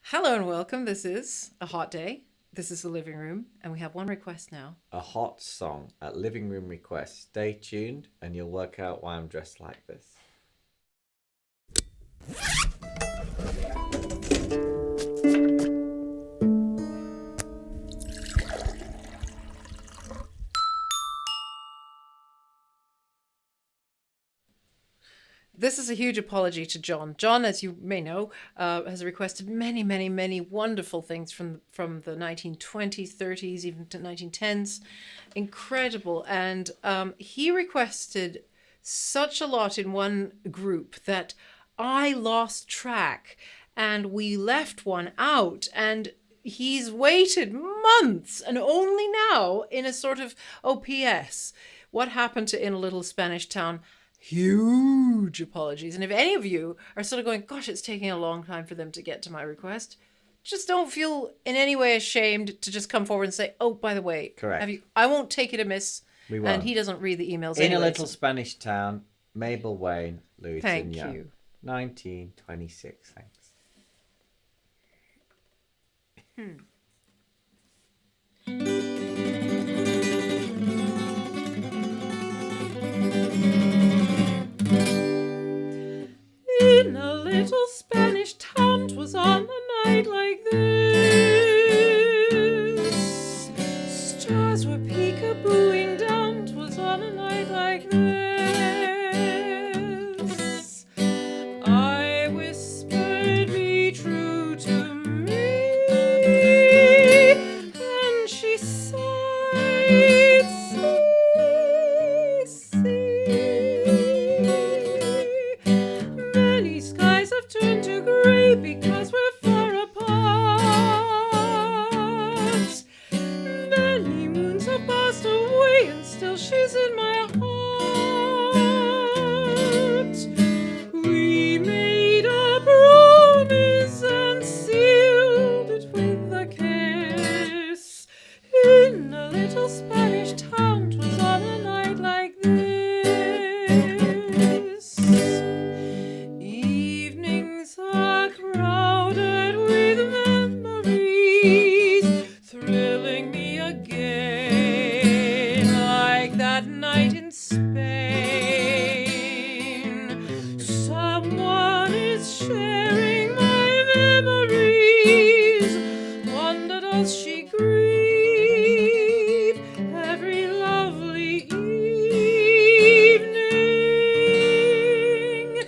Hello and welcome. This is a hot day. This is the living room, and we have one request now. A hot song at Living Room Request. Stay tuned and you'll work out why I'm dressed like this. This is a huge apology to John. John, as you may know, has requested many wonderful things from the 1920s, 30s, even to 1910s. Incredible. And he requested such a lot in one group that I lost track and we left one out. And he's waited months and only now in a sort of OPS. What happened to In a Little Spanish Town? Huge apologies. And if any of you are sort of going, gosh, it's taking a long time for them to get to my request, just don't feel in any way ashamed to just come forward and say, oh, by the way, Correct. I won't take it amiss. We won't. And he doesn't read the emails In anyway, a Little so- Spanish Town, Mabel Wayne, Louis Thank Young. you. 1926, thanks. In a little Spanish town, 'twas on a night like this. Stars were peekabooing down, 'twas on a night like this. I whispered, be true to me, and she sighed, Many skies have turned to grey because we're far apart. Many moons have passed away and still she's in my heart. We made a promise and sealed it with a kiss. In a little Spanish town, 'twas on a night like this. Evenings are crowded with memories, thrilling me again, like that night in Spain. Someone is sharing my memories. Wonder does she grieve every lovely evening?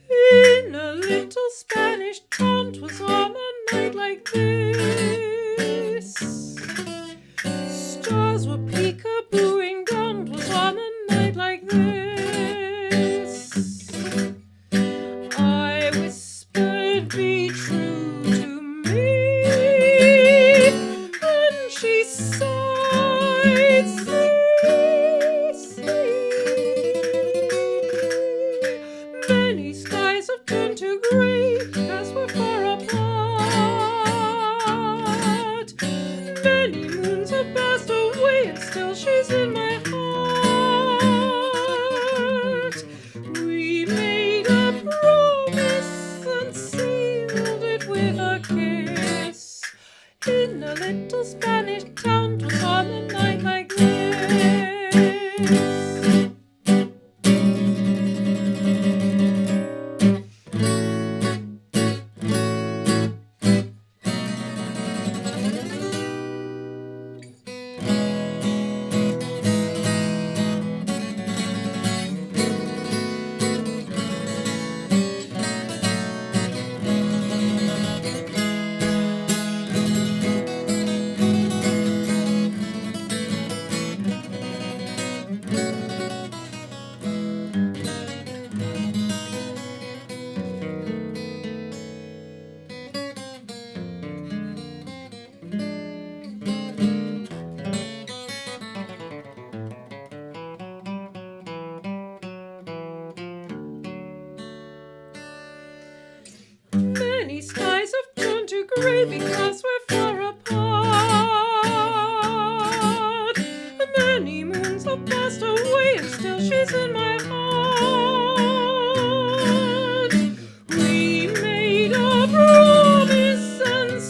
In a little Spanish town, 'twas on a night like this. Stars were peekabooing down, 'twas on a night like this. I whispered, be true to me, and she sighed, Many skies have turned to grey as we're far apart. Many moons have passed away and still she's in my heart. We made a promise and sealed it with a kiss. In a little Spanish town, 'twas on a night like this. Many skies have turned to grey because we're far apart. Many moons have passed away and still she's in my heart. We made a promise and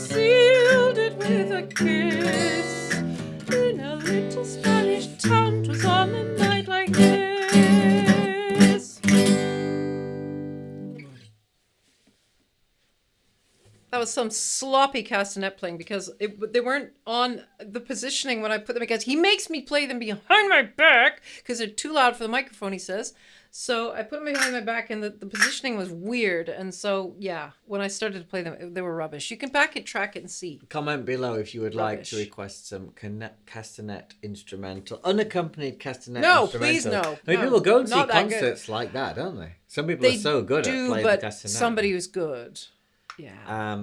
That was some sloppy castanet playing because they weren't on the positioning when I put them against. He makes me play them behind my back because they're too loud for the microphone, he says. So I put them behind my back and the positioning was weird. And so, yeah, when I started to play them, they were rubbish. You can back it, track it, and see. Comment below if you would like to request some castanet instrumental, unaccompanied castanet instrumental. No, please no. I mean, no, people go and see not that concerts good. like that, don't they? Some people are so good at playing the castanet. Somebody who's good. Yeah.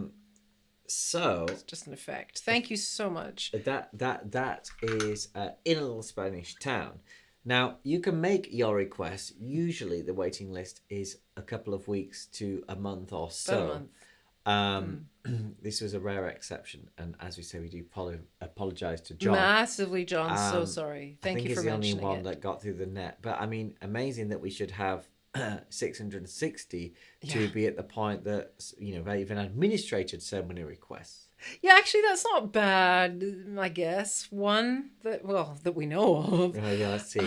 So it's just an effect. Thank you so much. That is in a little Spanish town. Now you can make your request. Usually the waiting list is a couple of weeks to a month or so. About a month. This was a rare exception, and as we say, we do apologize to John massively. John, so sorry. Thank you for mentioning it. I think he's the only one that got through the net. But I mean, amazing that we should have 660 to be at the point that they even administrated so many requests. Yeah, actually, that's not bad. I guess one that we know of. Yeah, let's see.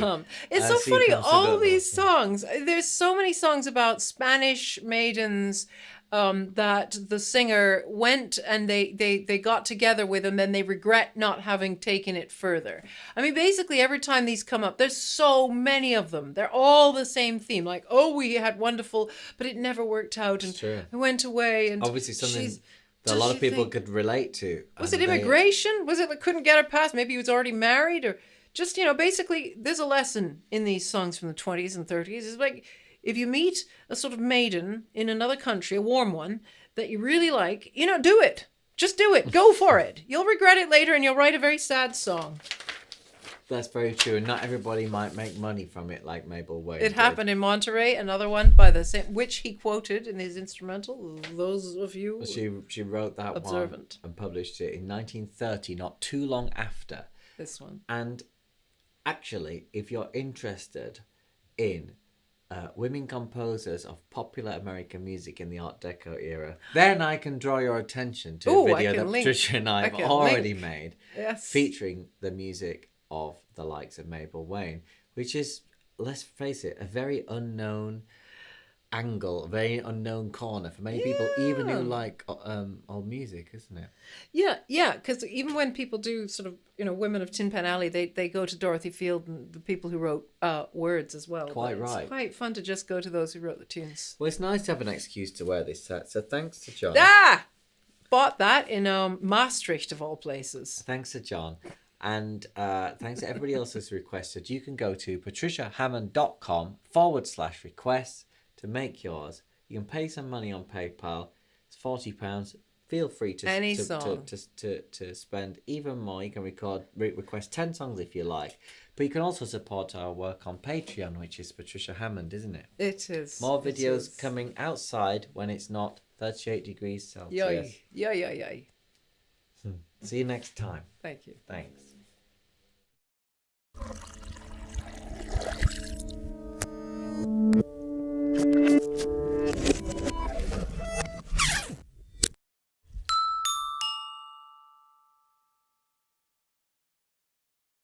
It's so funny. All these songs. There's so many songs about Spanish maidens. That the singer went and they got together with him and they regret not having taken it further. I mean, basically every time these come up, there's so many of them. They're all the same theme. Like, oh, we had wonderful, but it never worked out and it went away. And obviously something that a lot of people could relate to. Was it immigration? Was it that couldn't get her past? Maybe he was already married or just, basically there's a lesson in these songs from the 20s and 30s. It's like, if you meet a sort of maiden in another country, a warm one, that you really like, do it. Just do it. Go for it. You'll regret it later and you'll write a very sad song. That's very true. And not everybody might make money from it like Mabel Wayne. It happened in Monterey, another one by the same, which he quoted in his instrumental. Those of you she wrote that observant. One and published it in 1930, not too long after. This one. And actually, if you're interested in women composers of popular American music in the Art Deco era, then I can draw your attention to a video that Patricia and I have already made featuring the music of the likes of Mabel Wayne, which is, let's face it, a very unknown angle, a very unknown corner for many people, even who like old music, isn't it? Yeah, because even when people do sort of, Women of Tin Pan Alley, they go to Dorothy Field and the people who wrote words as well. Quite right. It's quite fun to just go to those who wrote the tunes. Well, it's nice to have an excuse to wear this set, so thanks to John. Bought that in Maastricht of all places. Thanks to John. And thanks to everybody else who's requested. You can go to patriciahammond.com/requests to make yours. You can pay some money on PayPal. It's £40. Feel free to spend even more. You can request 10 songs if you like. But you can also support our work on Patreon, which is Patricia Hammond, isn't it? It is. More videos coming outside when it's not 38 degrees Celsius. Yay. See you next time. Thank you. Thanks.